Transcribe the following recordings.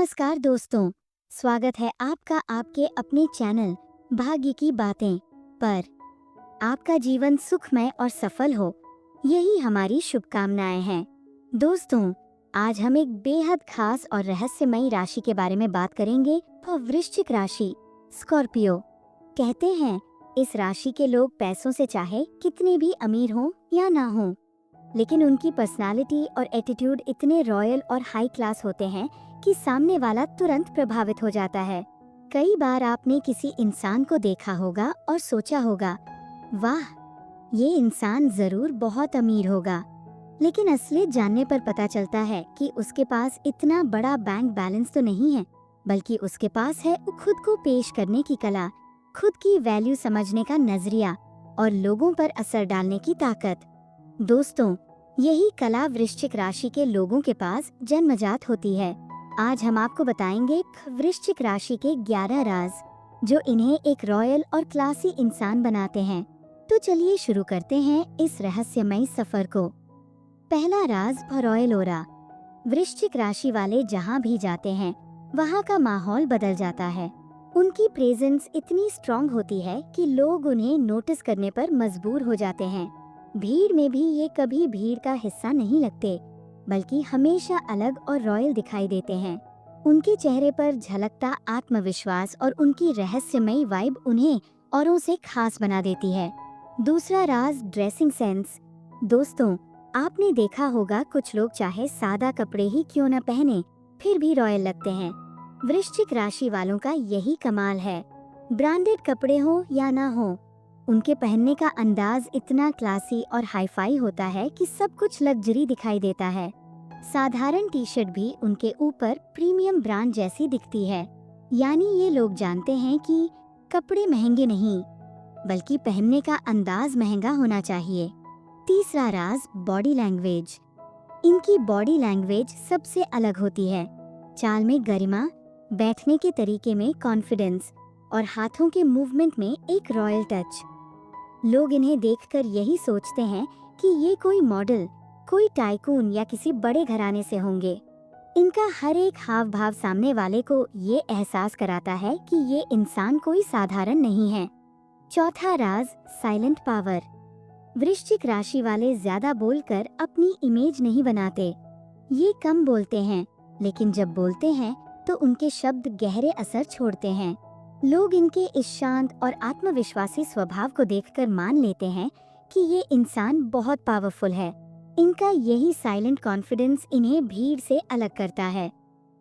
नमस्कार दोस्तों, स्वागत है आपका आपके अपने चैनल भाग्य की बातें पर। आपका जीवन सुखमय और सफल हो, यही हमारी शुभकामनाएं हैं। दोस्तों, आज हम एक बेहद खास और रहस्यमयी राशि के बारे में बात करेंगे, वो वृश्चिक राशि, स्कॉर्पियो। कहते हैं इस राशि के लोग पैसों से चाहे कितने भी अमीर हों या ना हों, लेकिन उनकी पर्सनालिटी और एटीट्यूड इतने रॉयल और हाई क्लास होते हैं कि सामने वाला तुरंत प्रभावित हो जाता है। कई बार आपने किसी इंसान को देखा होगा और सोचा होगा, वाह, ये इंसान जरूर बहुत अमीर होगा। लेकिन असलियत जानने पर पता चलता है कि उसके पास इतना बड़ा बैंक बैलेंस तो नहीं है, बल्कि उसके पास है खुद को पेश करने की कला, खुद की वैल्यू समझने का नजरिया और लोगों पर असर डालने की ताकत। दोस्तों, यही कला वृश्चिक राशि के लोगों के पास जन्मजात होती है। आज हम आपको बताएंगे वृश्चिक राशि के 11 राज, जो इन्हें एक रॉयल और क्लासी इंसान बनाते हैं। तो चलिए शुरू करते हैं इस रहस्यमयी सफर को। पहला राज, रॉयल ओरा। वृश्चिक राशि वाले जहाँ भी जाते हैं, वहाँ का माहौल बदल जाता है। उनकी प्रेजेंस इतनी स्ट्रॉन्ग होती है कि लोग उन्हें नोटिस करने पर मजबूर हो जाते हैं। भीड़ में भी ये कभी भीड़ का हिस्सा नहीं लगते, बल्कि हमेशा अलग और रॉयल दिखाई देते हैं। उनके चेहरे पर झलकता आत्मविश्वास और उनकी रहस्यमयी वाइब उन्हें औरों से खास बना देती है। दूसरा राज, ड्रेसिंग सेंस। दोस्तों, आपने देखा होगा कुछ लोग चाहे सादा कपड़े ही क्यों न पहने, फिर भी रॉयल लगते हैं। वृश्चिक राशि वालों का यही कमाल है। ब्रांडेड कपड़े हो या ना हो, उनके पहनने का अंदाज इतना क्लासी और हाईफाई होता है कि सब कुछ लग्जरी दिखाई देता है। साधारण टी शर्ट भी उनके ऊपर प्रीमियम ब्रांड जैसी दिखती है। यानी ये लोग जानते हैं कि कपड़े महंगे नहीं, बल्कि पहनने का अंदाज महंगा होना चाहिए। तीसरा राज, बॉडी लैंग्वेज। इनकी बॉडी लैंग्वेज सबसे अलग होती है। चाल में गरिमा, बैठने के तरीके में कॉन्फिडेंस और हाथों के मूवमेंट में एक रॉयल टच। लोग इन्हें देखकर यही सोचते हैं कि ये कोई मॉडल, कोई टाइकून या किसी बड़े घराने से होंगे। इनका हर एक हाव भाव सामने वाले को ये एहसास कराता है कि ये इंसान कोई साधारण नहीं है। चौथा राज, साइलेंट पावर। वृश्चिक राशि वाले ज्यादा बोलकर अपनी इमेज नहीं बनाते। ये कम बोलते हैं, लेकिन जब बोलते हैं तो उनके शब्द गहरे असर छोड़ते हैं। लोग इनके इस शांत और आत्मविश्वासी स्वभाव को देखकर मान लेते हैं कि ये इंसान बहुत पावरफुल है। इनका यही साइलेंट कॉन्फिडेंस इन्हें भीड़ से अलग करता है।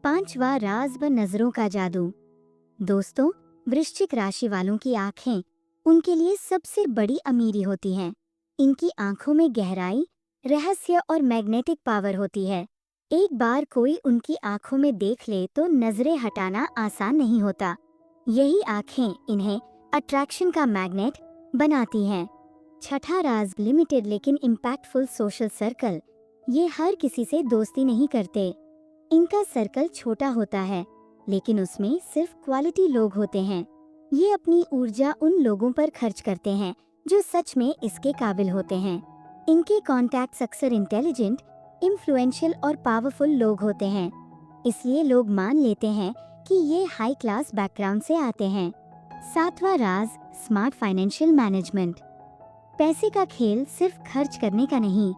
पांचवा राज, नजरों का जादू। दोस्तों, वृश्चिक राशि वालों की आंखें उनके लिए सबसे बड़ी अमीरी होती हैं। इनकी आंखों में गहराई, रहस्य और मैग्नेटिक पावर होती है। एक बार कोई उनकी आंखों में देख ले तो नजरें हटाना आसान नहीं होता। यही आंखें इन्हें अट्रैक्शन का मैग्नेट बनाती हैं। छठा राज, लिमिटेड लेकिन इम्पैक्टफुल सोशल सर्कल। ये हर किसी से दोस्ती नहीं करते। इनका सर्कल छोटा होता है, लेकिन उसमें सिर्फ क्वालिटी लोग होते हैं। ये अपनी ऊर्जा उन लोगों पर खर्च करते हैं जो सच में इसके काबिल होते हैं। इनके कॉन्टैक्ट्स अक्सर इंटेलिजेंट, इन्फ्लुएंशियल और पावरफुल लोग होते हैं, इसलिए लोग मान लेते हैं कि ये हाई क्लास बैकग्राउंड से आते हैं। सातवां राज, स्मार्ट फाइनेंशियल मैनेजमेंट। पैसे का खेल सिर्फ खर्च करने का नहीं,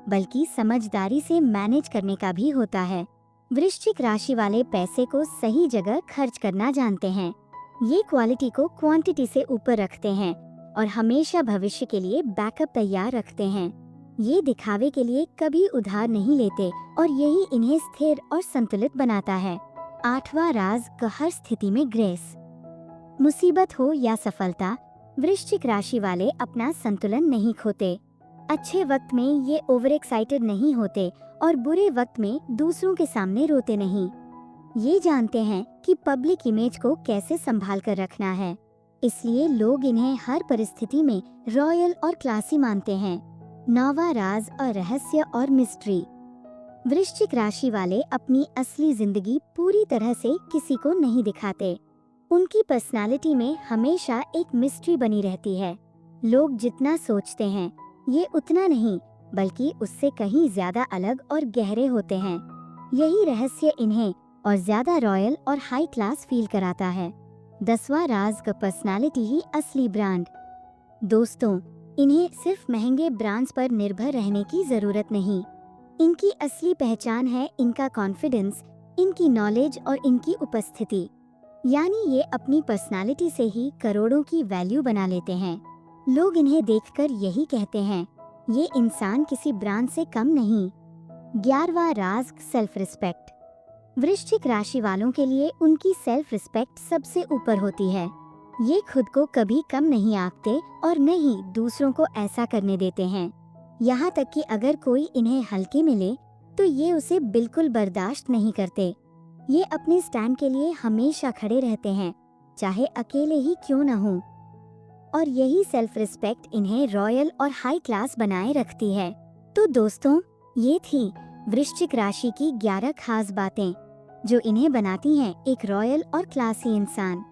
बल्कि समझदारी से मैनेज करने का भी होता है। वृश्चिक राशि वाले पैसे को सही जगह खर्च करना जानते हैं। ये क्वालिटी को क्वांटिटी से ऊपर रखते हैं और हमेशा भविष्य के लिए बैकअप तैयार रखते हैं। ये दिखावे के लिए कभी उधार नहीं लेते और यही इन्हें स्थिर और संतुलित बनाता है। आठवां राज, हर स्थिति में ग्रेस। मुसीबत हो या सफलता, वृश्चिक राशि वाले अपना संतुलन नहीं खोते। अच्छे वक्त में ये ओवर एक्साइटेड नहीं होते और बुरे वक्त में दूसरों के सामने रोते नहीं। ये जानते हैं कि पब्लिक इमेज को कैसे संभाल कर रखना है, इसलिए लोग इन्हें हर परिस्थिति में रॉयल और क्लासी मानते हैं। नौवां राज, रहस्य और मिस्ट्री। वृश्चिक राशि वाले अपनी असली जिंदगी पूरी तरह से किसी को नहीं दिखाते। उनकी पर्सनालिटी में हमेशा एक मिस्ट्री बनी रहती है। लोग जितना सोचते हैं, ये उतना नहीं, बल्कि उससे कहीं ज्यादा अलग और गहरे होते हैं। यही रहस्य इन्हें और ज्यादा रॉयल और हाई क्लास फील कराता है। 10वां राज का पर्सनालिटी ही असली ब्रांड। दोस्तों, इन्हें सिर्फ महंगे ब्रांड्स पर निर्भर रहने की जरूरत नहीं। इनकी असली पहचान है इनका कॉन्फिडेंस, इनकी नॉलेज और इनकी उपस्थिति। यानी ये अपनी पर्सनालिटी से ही करोड़ों की वैल्यू बना लेते हैं। लोग इन्हें देखकर यही कहते हैं, ये इंसान किसी ब्रांड से कम नहीं। 11वां राज, सेल्फ रिस्पेक्ट। वृश्चिक राशि वालों के लिए उनकी सेल्फ रिस्पेक्ट सबसे ऊपर होती है। ये खुद को कभी कम नहीं आंकते और न ही दूसरों को ऐसा करने देते हैं। यहाँ तक कि अगर कोई इन्हें हल्के मिले तो ये उसे बिल्कुल बर्दाश्त नहीं करते। ये अपने स्टैंड के लिए हमेशा खड़े रहते हैं, चाहे अकेले ही क्यों न हो। और यही सेल्फ रिस्पेक्ट इन्हें रॉयल और हाई क्लास बनाए रखती है। तो दोस्तों, ये थी वृश्चिक राशि की 11 खास बातें जो इन्हें बनाती हैं एक रॉयल और क्लासी इंसान।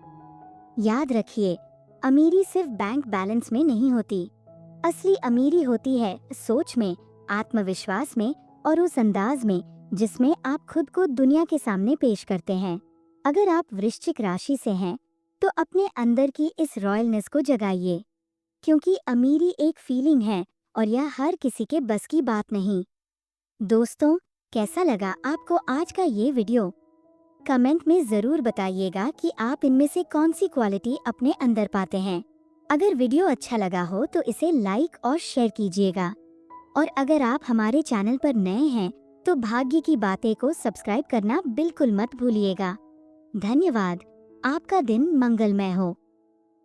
याद रखिए, अमीरी सिर्फ बैंक बैलेंस में नहीं होती। असली अमीरी होती है सोच में, आत्मविश्वास में और उस अंदाज में जिसमें आप खुद को दुनिया के सामने पेश करते हैं। अगर आप वृश्चिक राशि से हैं तो अपने अंदर की इस रॉयलनेस को जगाइए, क्योंकि अमीरी एक फीलिंग है और यह हर किसी के बस की बात नहीं। दोस्तों, कैसा लगा आपको आज का ये वीडियो? कमेंट में जरूर बताइएगा कि आप इनमें से कौन सी क्वालिटी अपने अंदर पाते हैं। अगर वीडियो अच्छा लगा हो तो इसे लाइक और शेयर कीजिएगा। और अगर आप हमारे चैनल पर नए हैं तो भाग्य की बातें को सब्सक्राइब करना बिल्कुल मत भूलिएगा। धन्यवाद। आपका दिन मंगलमय हो।